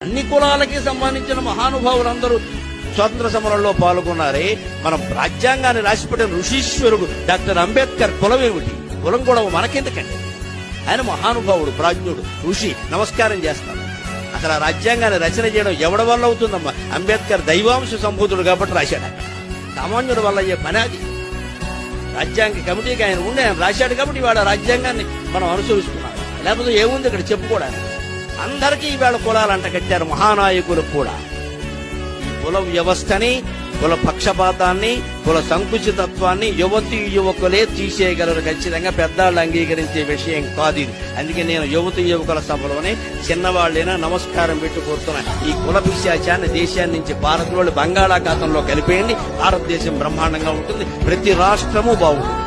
అన్ని కులాలకి సంబంధించిన మహానుభావులందరూ స్వాతంత్ర సమరంలో పాల్గొన్నారే. మనం రాజ్యాంగాన్ని రాసిపెట్టిన ఋషీశ్వరుడు డాక్టర్ అంబేద్కర్ కులం ఏమిటి? కులం కూడా మనకెందుకండి? ఆయన మహానుభావుడు, ప్రాజ్ఞుడు, ఋషి. నమస్కారం చేస్తాం. అసలు ఆ రాజ్యాంగాన్ని రచన చేయడం ఎవడి వల్ల అవుతుందమ్మా? అంబేద్కర్ దైవాంశ సంభూతుడు కాబట్టి రాశాడు. సామాన్యుడి వల్ల అయ్యే పని అది. రాజ్యాంగ కమిటీకి ఆయన ఉండి ఆయన రాశాడు కాబట్టి వాడు రాజ్యాంగాన్ని మనం అనుసరిస్తున్నాం. లేకపోతే ఏముంది ఇక్కడ చెప్పుకోవడానికి? అందరికీ ఈవేళ కులాలు అంట కట్టారు, మహానాయకులకు కూడా. ఈ కుల వ్యవస్థని, కుల పక్షపాతాన్ని, కుల సంకుచితత్వాన్ని యువతీ యువకులే తీసేయగలరు. ఖచ్చితంగా పెద్దాళ్ళు అంగీకరించే విషయం కాదు ఇది. అందుకే నేను యువతీ యువకుల సభలోనే చిన్నవాళ్ళైనా నమస్కారం పెట్టి కోరుతున్నాను. ఈ కుల పిశాచాన్ని దేశాన్ని నుంచి భారత్లో బంగాళాఖాతంలో కలిపేయండి. భారతదేశం బ్రహ్మాండంగా ఉంటుంది, ప్రతి రాష్ట్రము బాగుంటుంది.